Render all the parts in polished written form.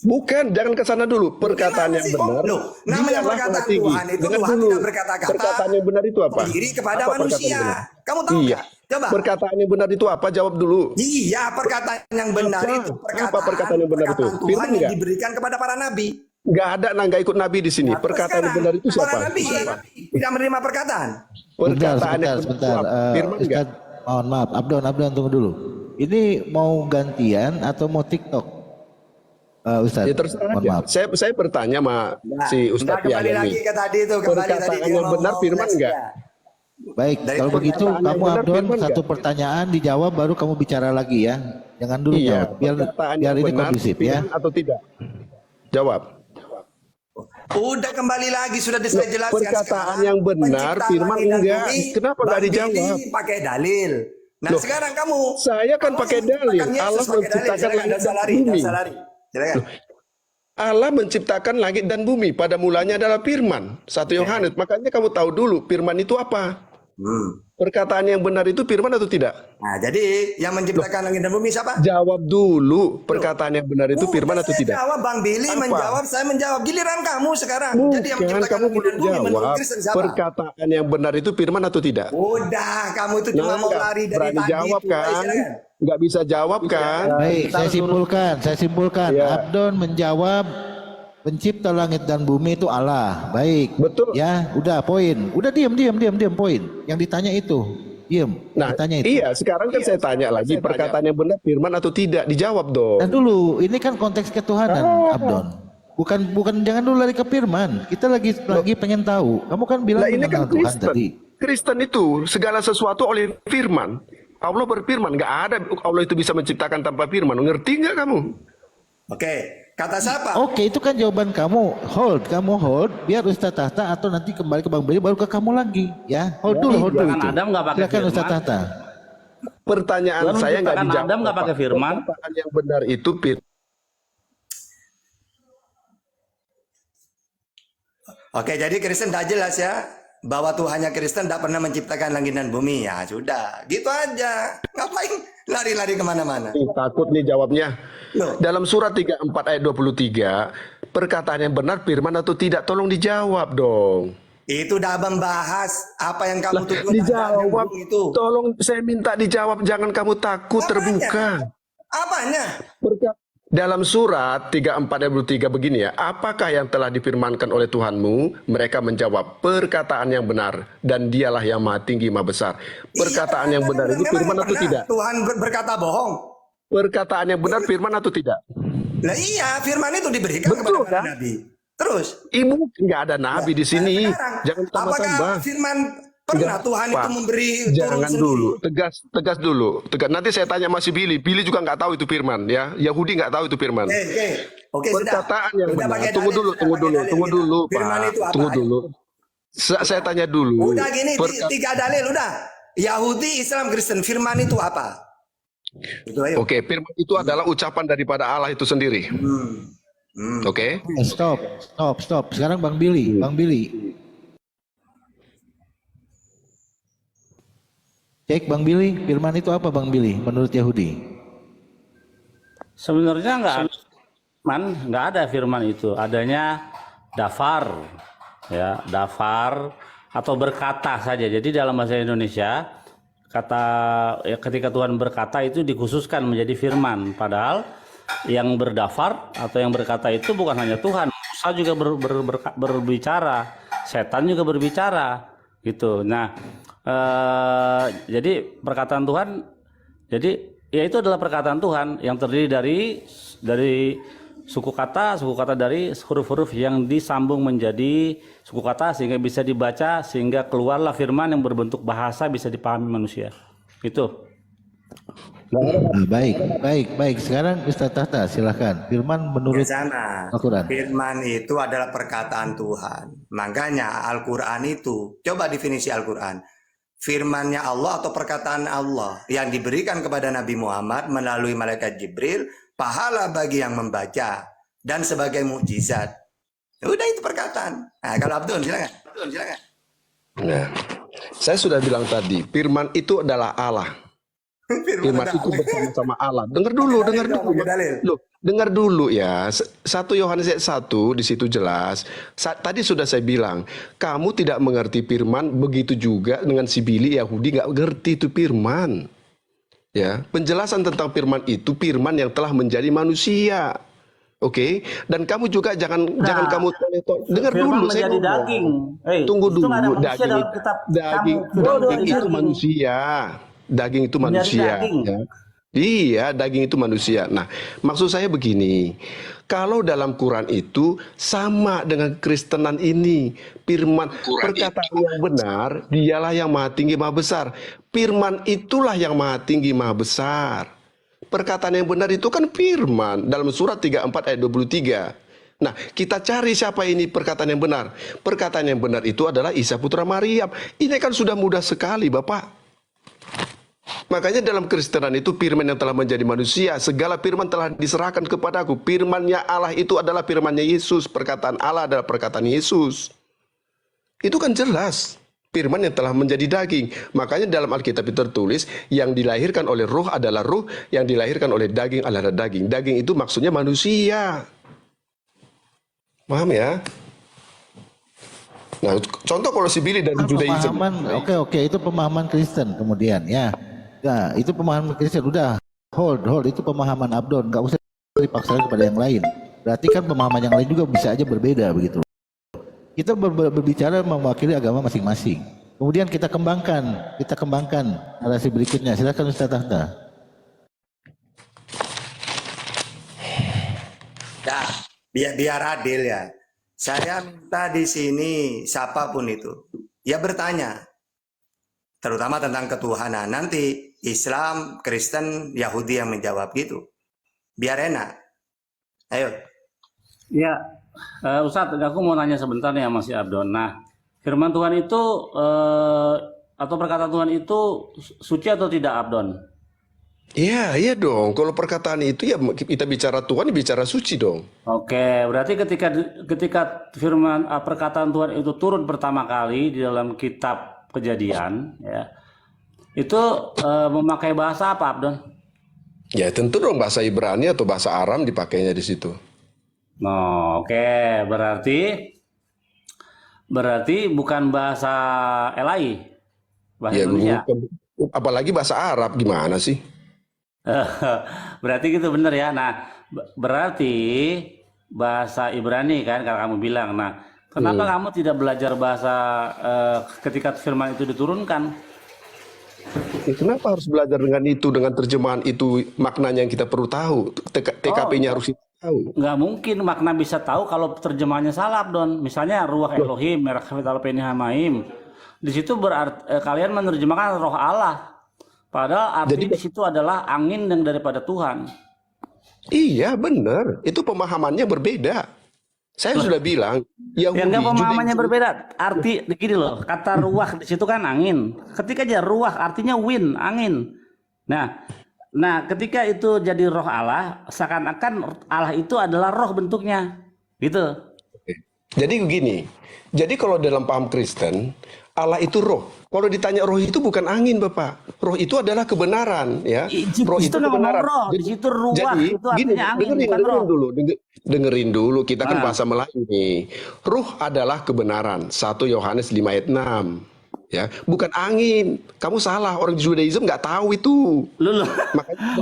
Bukan, jangan ke sana dulu. Perkataan yang benar. Loh, namanya dialah perkataan maha tinggi. Tuhan itu Dengar Tuhan dulu. tidak berkata-kata Perkataan yang benar itu apa? sendiri kepada Apa perkataan manusia. yang benar? Kamu tahu Iya. nggak? Coba. Perkataan yang benar itu apa? Jawab dulu. Iya, perkataan yang benar Apa? itu Apa perkataan yang benar itu? perkataan Tuhan Firman yang nggak? diberikan kepada para nabi. Nggak ada, nggak ikut Nabi di sini. Nah, Perkataan yang sekarang, benar itu para siapa? nabi tidak menerima perkataan. Perkataan yang benar itu sebentar. apa? Firman nggak? Ustaz, mohon maaf, Abdon tunggu dulu. Ini mau gantian atau mau TikTok? Ustaz, Ya terserah mohon aja. maaf. Saya bertanya sama si Ustadz kembali Yahya lagi nih. ke tadi itu. Kembali tadi Perkataan dia yang mau benar firman ngomong nggak? ya. Baik, Dari kalau begitu perkataan yang kamu benar, Abdon firman satu nggak? pertanyaan dijawab baru kamu bicara lagi ya. Jangan dulu Iya, jawab. Biar perkataan biar yang ini benar kondusif ya. firman atau tidak? Jawab. Udah kembali lagi sudah saya Loh, jelaskan perkataan sekarang, yang benar, penciptaan firman langit dan enggak. bumi, Kenapa nggak Bang dijawab? Billy pakai dalil. Nah, Loh, sekarang kamu saya kan pakai dalil. menciptakan Yesus Allah pakai dalil. menciptakan Silakan, langit jangan dan lari, bumi. jangan lari. Silakan. Allah menciptakan langit dan bumi. Pada mulanya adalah firman. 1 Yohanes. Makanya kamu tahu dulu firman itu apa. Perkataan yang benar itu firman atau tidak? Nah, jadi yang menciptakan langit dan bumi siapa? Jawab dulu. Perkataan yang benar itu firman atau Saya tidak? jawab, Bang Billy Apa? menjawab, saya menjawab. Giliran kamu sekarang. Jadi yang Bukan, menciptakan kamu langit dan belum bumi menurut jawab. Kristen siapa? Perkataan yang benar itu firman atau tidak? Udah, kamu itu cuma mau nggak lari dari berani tadi. jawab itu. Ayo, kan? silakan. Nggak bisa jawab kan? Baik, saya simpulkan. Iya. Abdon menjawab pencipta langit dan bumi itu Allah. Baik. Betul. Ya, udah poin. Udah diam poin. Yang ditanya itu. Diam. Nah, Ditanya itu. iya. Sekarang kan saya tanya lagi, perkataan yang benar firman atau tidak? Dijawab dong. Dan dulu, ini kan konteks ketuhanan, Abdon. Bukan jangan dulu lari ke firman. Kita lagi pengen tahu. Kamu kan bilang Lah ini kan mengenal Tuhan Kristen. tadi. Kristen itu segala sesuatu oleh firman. Allah berfirman, nggak ada Allah itu bisa menciptakan tanpa firman. Ngerti nggak kamu? Oke, kata siapa? Oke, itu kan jawaban kamu. Kamu hold. Biar Ustaz Tahta atau nanti kembali ke Bang Billy baru ke kamu lagi. Ya, hold dulu Jangan itu. Adam nggak pakai Silakan firman. Ustaz Tahta. Pertanyaan Tuhan saya nggak menciptakan dijawab. Adam nggak pakai firman. Perkataan yang benar itu Oke, jadi Kristen sudah jelas ya bahwa Tuhannya Kristen tidak pernah menciptakan langit dan bumi. Ya sudah, gitu aja. Ngapain lari-lari kemana-mana? takut nih jawabnya. Loh. Dalam surat 34 ayat 23, perkataan yang benar firman atau tidak? Tolong dijawab dong. Itu udah membahas apa yang kamu tuntut Dijawab. itu. Tolong saya minta dijawab. Jangan kamu takut, terbuka. Apanya? Dalam surat 34 ayat 23 begini ya, apakah yang telah difirmankan oleh Tuhanmu? Mereka menjawab, perkataan yang benar, dan dialah yang maha tinggi, maha besar. Perkataan Iya, yang benar itu memang firman atau pernah tidak? Tuhan berkata bohong. Perkataan yang benar firman atau tidak? Nah iya, firman itu diberikan Betul, kepada para kan? nabi. Terus, Ibu nggak ada nabi di sini. sekarang, Jangan tambah-tambah. apakah firman pernah Tuhan itu Pak, memberi turun jangan sendiri? dulu, tegas dulu. Nanti saya tanya masih Billy. Billy juga nggak tahu itu firman ya. Yahudi nggak tahu itu firman. Oke, Perkataan sudah. yang Sudah benar. pakai Tunggu dalil, dulu, sudah tunggu pakai dulu, dalil tunggu kita. dulu, Firman Pak. itu apa? Tunggu dulu. Saya tanya dulu. Udah gini, tiga dalil udah. Yahudi, Islam, Kristen. Firman itu apa? Itu ayo. Oke, firman itu adalah ucapan daripada Allah itu sendiri. Oke. Stop. Sekarang Bang Billy. Cek Bang Billy, firman itu apa Bang Billy menurut Yahudi? Sebenarnya nggak ada firman itu. Adanya dafar, ya dafar atau berkata saja. Jadi dalam bahasa Indonesia kata ya, ketika Tuhan berkata itu dikhususkan menjadi firman. Padahal yang berdafar atau yang berkata itu bukan hanya Tuhan. Musa juga berbicara, setan juga berbicara, gitu. Nah, jadi perkataan Tuhan, jadi ya itu adalah perkataan Tuhan yang terdiri dari suku kata dari huruf-huruf yang disambung menjadi suku kata sehingga bisa dibaca, sehingga keluarlah firman yang berbentuk bahasa bisa dipahami manusia. Itu. Nah, baik. Sekarang Ustaz Tahta silakan. Firman menurut Sana. Al-Quran. Firman itu adalah perkataan Tuhan. Makanya Al-Quran itu, coba definisi Al-Quran. Firmannya Allah atau perkataan Allah yang diberikan kepada Nabi Muhammad melalui malaikat Jibril, pahala bagi yang membaca dan sebagai mukjizat. Udah itu perkataan. Nah, kalau Abdul silakan. Nah, saya sudah bilang tadi, firman itu adalah Allah. Firman itu bersama-sama Allah. Dengar dulu, dengar dulu. Pakai dalil. Loh, dengar dulu ya. 1 Yohanes ayat 1 di situ jelas. Tadi sudah saya bilang, kamu tidak mengerti firman, begitu juga dengan si Bili Yahudi nggak ngerti itu firman. Ya, penjelasan tentang firman itu firman yang telah menjadi manusia. Oke, dan kamu juga jangan kamu dengar Firman dulu saya menjadi ngomong. daging. Tunggu itu nggak ada dulu, manusia dalam kitab daging kamu. Firman menjadi itu daging. manusia. Daging itu Menjadi manusia. daging. Ya. Iya, daging itu manusia. Nah, maksud saya begini, kalau dalam Quran itu sama dengan Kristenan ini, firman perkataan yang benar, dialah yang maha tinggi maha besar. Firman itulah yang maha tinggi maha besar. Perkataan yang benar itu kan firman dalam surat 34 ayat 23. Nah, kita cari siapa ini perkataan yang benar. Perkataan yang benar itu adalah Isa putra Maryam. Ini kan sudah mudah sekali, Bapak. Makanya dalam Kristenan itu firman yang telah menjadi manusia, segala firman telah diserahkan kepadaku. Firman-Nya Allah itu adalah firman-Nya Yesus, perkataan Allah adalah perkataan Yesus. Itu kan jelas. Firman yang telah menjadi daging. Makanya dalam Alkitab itu tertulis, yang dilahirkan oleh roh adalah roh, yang dilahirkan oleh daging adalah daging. Daging itu maksudnya manusia. Paham ya? Nah, contoh kalau si Billy dari Judaism. Pemahaman, oke, itu pemahaman Kristen kemudian ya. Nah, itu pemahaman Kristen udah hold itu pemahaman Abdon, nggak usah dipaksakan kepada yang lain. Berarti kan pemahaman yang lain juga bisa aja berbeda begitu. Kita berbicara mewakili agama masing-masing. Kemudian kita kembangkan narasi berikutnya. Silakan Ustaz Tahta. Nah, biar adil ya. Saya minta di sini siapapun itu, ya bertanya, terutama tentang ketuhanan. Nanti Islam, Kristen, Yahudi yang menjawab gitu, biar enak. Ayo. Ya, Ustadz, aku mau nanya sebentar nih sama si Abdon. Nah, firman Tuhan itu atau perkataan Tuhan itu suci atau tidak, Abdon? Iya, iya dong. Kalau perkataan itu ya kita bicara Tuhan, bicara suci dong. Oke, berarti ketika firman perkataan Tuhan itu turun pertama kali di dalam kitab Kejadian, ya, itu memakai bahasa apa, Abdon? Ya tentu dong bahasa Ibrani atau bahasa Aram dipakainya di situ. No, oke, berarti bukan bahasa Elai, bahasa Ya, Indonesia. apalagi bahasa Arab gimana sih? Berarti gitu bener ya. Nah, berarti bahasa Ibrani kan kalau kamu bilang. Nah, kenapa kamu tidak belajar bahasa ketika firman itu diturunkan? Ya, kenapa harus belajar dengan itu, dengan terjemahan itu, maknanya yang kita perlu tahu, TKP-nya harus kita tahu. Nggak mungkin makna bisa tahu kalau terjemahannya salah, Don. Misalnya ruah Elohim, merkafit al-penihamaim. Di situ berarti kalian menerjemahkan roh Allah. Padahal arti di situ adalah angin yang daripada Tuhan. Iya, benar. Itu pemahamannya berbeda. Saya sudah bilang, Ya Yahudi, enggak, pemahamannya Judaism- berbeda. Arti gini loh, kata ruah di situ kan angin. Ketika aja ruah artinya wind, angin. Nah, ketika itu jadi roh Allah, seakan-akan Allah itu adalah roh bentuknya. Gitu. Jadi begini, jadi kalau dalam paham Kristen, Allah itu roh. Kalau ditanya roh itu bukan angin, Bapak. Roh itu adalah kebenaran, ya. Roh Di situ nggak ngomong roh, di situ ruah itu artinya angin, bukan roh. dengerin dulu. Kita kan Nah. bahasa Melayu nih. Ruh adalah kebenaran. 1 Yohanes 5 ayat 6. Ya, bukan angin. Kamu salah. Orang Judaism nggak tahu itu. Lu.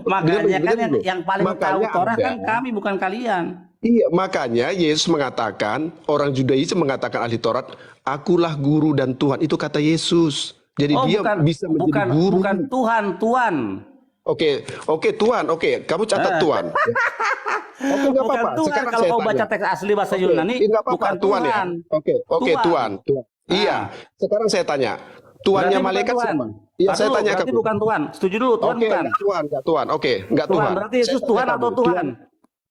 Makanya kan dengerin dulu. yang paling tahu Makanya Torah ada- kan kami, bukan kalian. Iya, makanya Yesus mengatakan, orang Judaism mengatakan ahli Taurat, akulah guru dan Tuhan. Itu kata Yesus. Jadi dia bisa menjadi guru. Bukan Tuhan, Tuhan. Oke, Tuhan. Oke, kamu catat Tuhan. Oke, nggak Bukan apa-apa. Tuhan. Sekarang Kalau saya kau tanya. baca teks asli bahasa Oke, Yunani, nggak apa-apa, bukan Tuhan ya. Oke, Tuhan. Tuhan. Iya. Sekarang saya tanya. Tuannya Berarti bukan malaikat Tuhan. siapa? Iya, saya tanya Berarti kamu. bukan Tuhan. Setuju dulu, Tuhan Oke, bukan. nggak Tuhan. Oke, nggak Tuhan. Tuhan. Berarti Saya Yesus tanya Tuhan kamu. atau Tuhan?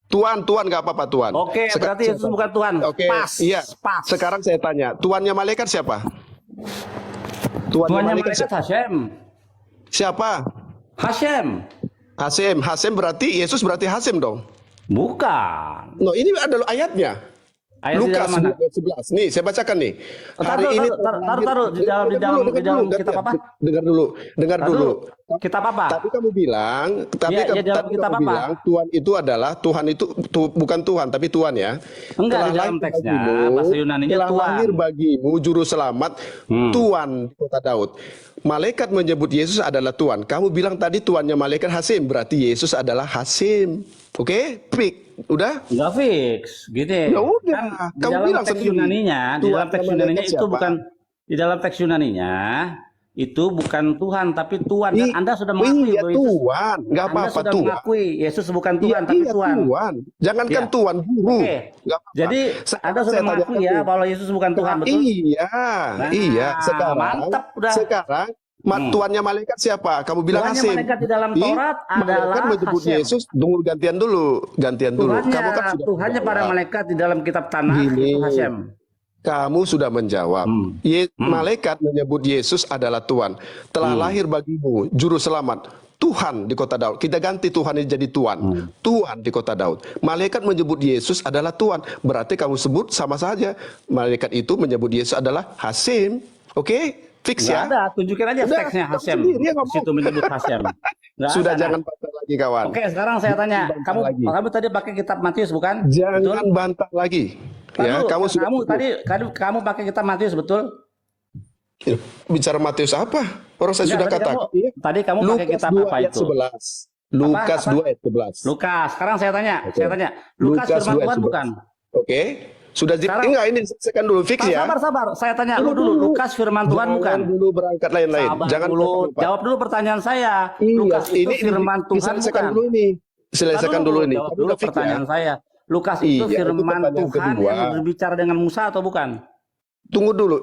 Tuhan, nggak apa-apa Tuhan. Oke, berarti saya Yesus tanya. bukan Tuhan. Oke, Pas. iya. Pas. Sekarang saya tanya, Tuannya malaikat siapa? Tuhannya malaikat Hashem. Siapa? Hashem. Hasem berarti Yesus berarti Hasem dong. Bukan. No, ini adalah ayatnya. Ayat di Lukas dalam mana? 11. Nih, saya bacakan nih. Taruh, di dalam kitab apa? Dengar dulu. Taruh Dengar dulu. dulu. kitab apa? Tapi kamu bilang, tapi Ya, ya dalam tadi kitab kamu apa? bilang Tuhan itu adalah Tuhan itu bukan Tuhan tapi Tuhan ya. Enggak, Telah di dalam lahir teksnya bagimu, bahasa Yunaninya telah Tuhan. lahir bagimu juru selamat Tuhan di kota Daud. Malaikat menyebut Yesus adalah Tuhan. Kamu bilang tadi tuannya malaikat Hasim, berarti Yesus adalah Hasim. Oke, Pik. Udah? Enggak fix, gini. Ya udah, Kan di kamu dalam bilang teks sendiri. Yunaninya, di Tuhan dalam teks sama Yunaninya malaikat itu siapa? bukan di dalam teks Yunaninya itu bukan Tuhan tapi Tuhan, dan Anda sudah mengakui Iya bahwa Yesus, Tuhan, nggak Anda apa-apa sudah Tuhan. mengakui Yesus bukan Iya, Tuhan tapi iya Tuhan. Tuhan. Jangankan Iya. Tuhan guru. Oke. Nggak apa-apa. Jadi Sekarang Anda sudah saya tanya mengakui ya kamu. bahwa Yesus bukan Tuhan, betul? Iya, Nah, iya. mantap udah. Sekarang tuannya malaikat siapa? Kamu bilang Tuhannya Hasim. malaikat di dalam Ih, Taurat malaikat adalah menyebut Hasem. Yesus. Tunggu gantian dulu. Tuhannya, Kamu kan sudah Tuhannya para menjawab. malaikat di dalam kitab Tanakh Gini. itu Hasem. Kamu sudah menjawab. Malaikat menyebut Yesus adalah Tuhan. Telah lahir bagimu juru selamat Tuhan di kota Daud. Kita ganti Tuhan ini jadi Tuhan. Tuhan di kota Daud. Malaikat menyebut Yesus adalah Tuhan. Berarti kamu sebut sama saja. Malaikat itu menyebut Yesus adalah Hasim. Oke? Fix Nggak ya? ada, tunjukin aja Udah, teksnya kamu Hasem. sendiri yang Di ngomong. situ menyebut Hasem. Nggak Sudah ada. jangan bantah lagi kawan. Oke, sekarang saya tanya, Bantah kamu lagi. kamu tadi pakai kitab Matius bukan? Jangan Betul? bantah lagi. Ya, Lalu, kamu sudah kamu pakai kitab Matius betul? bicara Matius apa? Orang saya sudah Enggak, katakan. Ya. tadi kamu pakai Lukas kitab 2 apa ayat itu? 11. Lukas Apa? 2 ayat 11. Lukas. Sekarang saya tanya, Oke. Lukas firman 2 ayat Tuhan 11. bukan? Oke. Sudah Sekarang- enggak ini diselesaikan dulu fix ya. Sabar. Saya tanya lu dulu, Lukas firman Tuhan Jangan bukan? dulu berangkat lain-lain. Sabar Jangan dulu, lupa. jawab dulu pertanyaan saya. Iya, Lukas itu firman Tuhan diselesaikan bukan? dulu ini. Selesaikan dulu ini. Jawab Kamu dulu udah fix ya? pertanyaan saya. Lukas itu Iya, itu firman pertanyaan Tuhan kedua. yang berbicara dengan Musa atau bukan? Tunggu dulu.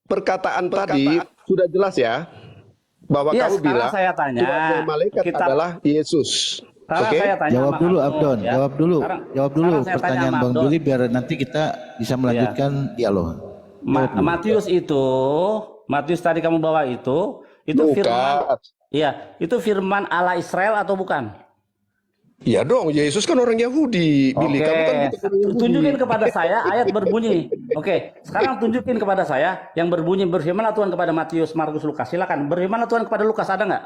Perkataan tadi sudah jelas ya. Bahwa Iya, kamu sekarang bilang saya tanya, Tuhan malaikat kitab- adalah Yesus. Sekarang Oke? saya tanya Jawab sama dulu Abdon, Abdon, ya. jawab dulu Sekarang saya tanya pertanyaan sama Bang Abdon. Juli biar nanti kita bisa melanjutkan dialog. Matius tadi kamu bawa itu firman, Bukan. iya, itu firman Allah Israel atau bukan? Iya dong, Yesus kan orang Yahudi. Billy, kamu kan bukan orang Yahudi. Tunjukin kepada saya ayat berbunyi. Oke, sekarang tunjukin kepada saya yang berbunyi berfirmanlah Tuhan kepada Matius, Markus, Lukas. Silakan. Berfirmanlah Tuhan kepada Lukas, ada nggak?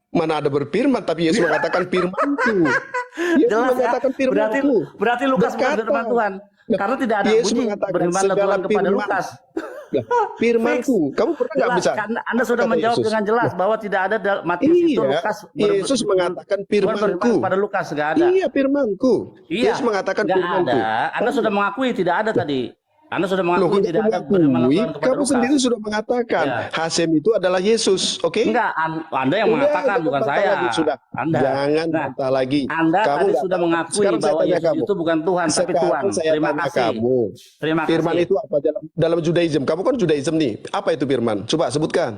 Mana ada berfirman, tapi Yesus mengatakan firman-Ku. Yesus Jelas ya. mengatakan firman-Ku. Berarti Lukas bukan Berkata. firman Tuhan. Karena tidak ada Yesus bunyi mengatakan berfirmanlah segala Tuhan kepada firman. Lukas. Nah, firman-Ku. Kamu pernah nggak Jelas, bisa? kan Anda sudah Kata menjawab Yesus. dengan jelas bahwa tidak ada Matius itu Iya, Lukas Yesus mengatakan Tuhan berfirman firman-Ku. kepada Lukas, nggak ada. Iya, firman-Ku. Iya, Yesus mengatakan nggak firman-Ku. ada. Anda sudah mengakui tidak ada tadi. Anda sudah Loh, mengakui kamu tidak ada berfirmanlah mengakui, Tuhan kepada kamu Lukas. sendiri sudah mengatakan Ya. Hasim itu adalah Yesus, oke? Enggak, Anda yang Udah, mengatakan jangan bukan bantah saya. lagi, sudah. Anda. Jangan Nah, bantah lagi. Anda Kamu tadi nggak sudah tahu. mengakui Sekarang saya bahwa tanya Yesus kamu. itu bukan Tuhan tapi Sekarang Tuhan. saya Terima tanya kasih. kamu. Terima Firman kasih. itu apa dalam Judaism? Kamu kan Judaism nih. Apa itu firman? Coba sebutkan.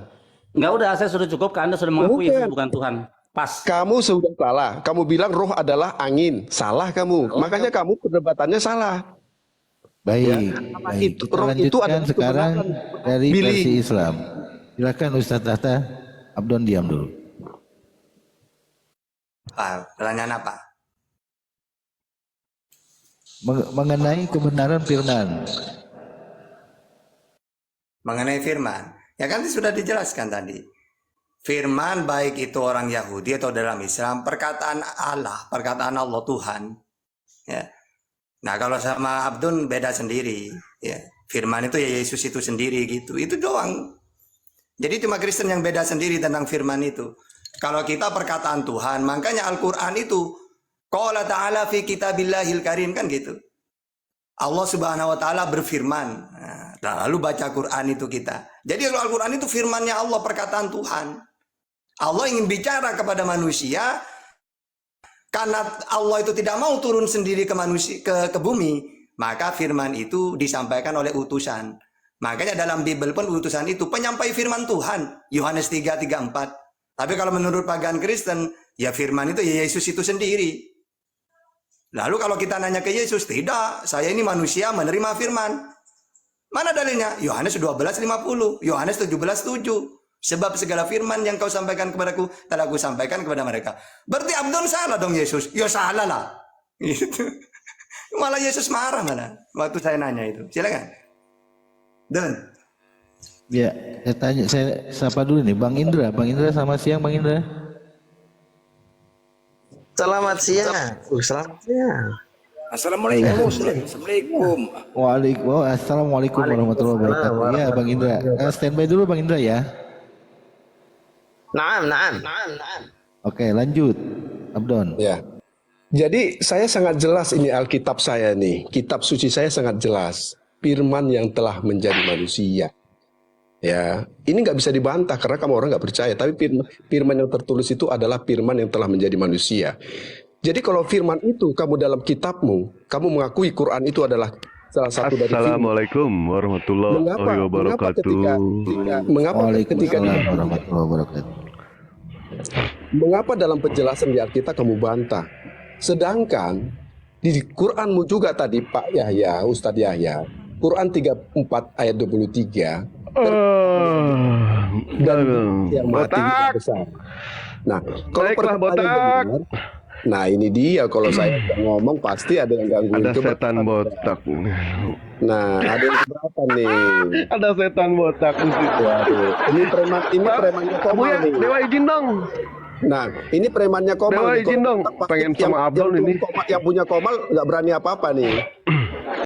Enggak, udah, saya sudah cukup. Anda sudah mengakui Bukan. Yesus bukan Tuhan. Pas. Kamu sudah salah. Kamu bilang roh adalah angin. Salah kamu. Makanya kamu perdebatannya salah. Baik, Itu- kita roh itu lanjutkan adalah sekarang kebenaran. dari Billy. versi Islam. Silakan Ustadz Tahta, Abdon diam dulu. Pertanyaan apa? Mengenai kebenaran firman. Mengenai firman. Ya kan sudah dijelaskan tadi. Firman baik itu orang Yahudi atau dalam Islam, perkataan Allah Tuhan. Ya. Nah kalau sama Abdun beda sendiri. Ya. Firman itu ya Yesus itu sendiri gitu. Itu doang. Jadi cuma Kristen yang beda sendiri tentang firman itu. Kalau kita perkataan Tuhan, makanya Al-Quran itu qala ta'ala fi kitabillahil karim kan gitu. Allah Subhanahu wa taala berfirman. Nah, lalu baca Quran itu kita. Jadi kalau Al-Quran itu firmannya Allah, perkataan Tuhan. Allah ingin bicara kepada manusia karena Allah itu tidak mau turun sendiri ke manusia ke bumi, maka firman itu disampaikan oleh utusan. Makanya dalam Bible pun utusan itu penyampai firman Tuhan, Yohanes 3:34. Tapi kalau menurut pagan Kristen, ya firman itu ya Yesus itu sendiri. Lalu kalau kita nanya ke Yesus, tidak, saya ini manusia menerima firman. Mana dalilnya? Yohanes 12:50, Yohanes 17:7. Sebab segala firman yang kau sampaikan kepadaku, telah aku sampaikan kepada mereka. Berarti Abdon salah dong Yesus. Ya salah lah. Gitu. Malah Yesus marah mana waktu saya nanya itu. Silakan. Don. Ya, saya tanya, saya sapa dulu nih, Bang Indra. Bang Indra, selamat siang, Bang Indra. Selamat siang. Selamat siang. Assalamualaikum. Assalamualaikum. Assalamualaikum warahmatullahi wabarakatuh. Ya, Bang Indra. Standby dulu, Bang Indra ya. Naam. Oke, lanjut, Abdon. Ya. Jadi saya sangat jelas ini Alkitab saya nih, kitab suci saya sangat jelas. Firman yang telah menjadi manusia. Ya, ini nggak bisa dibantah karena kamu orang nggak percaya. Tapi firman yang tertulis itu adalah firman yang telah menjadi manusia. Jadi kalau firman itu kamu dalam kitabmu, kamu mengakui Quran itu adalah salah satu dari firman. Assalamualaikum warahmatullahi wabarakatuh. Mengapa Waalaikumsalam warahmatullahi wabarakatuh. mengapa dalam penjelasan di Alkitab kamu bantah? Sedangkan di Quranmu juga tadi Pak Yahya, Ustadz Yahya, Quran 34 ayat 23 dan yang mati tidak besar. Nah, kalau Baiklah, perkataannya botak. benar, nah ini dia kalau saya ngomong pasti ada yang gangguin. Ada Coba setan kita- botak. Nah, ada yang keberatan nih. Ada setan botak di situ. Waduh, ini premannya Bu Komal ya, nih. Dewa izin dong. Nah, ini premannya Komal. Dewa nih. izin Kalau dong. pasti Pengen yang sama Abdul ini. yang punya Komal nggak berani apa-apa nih.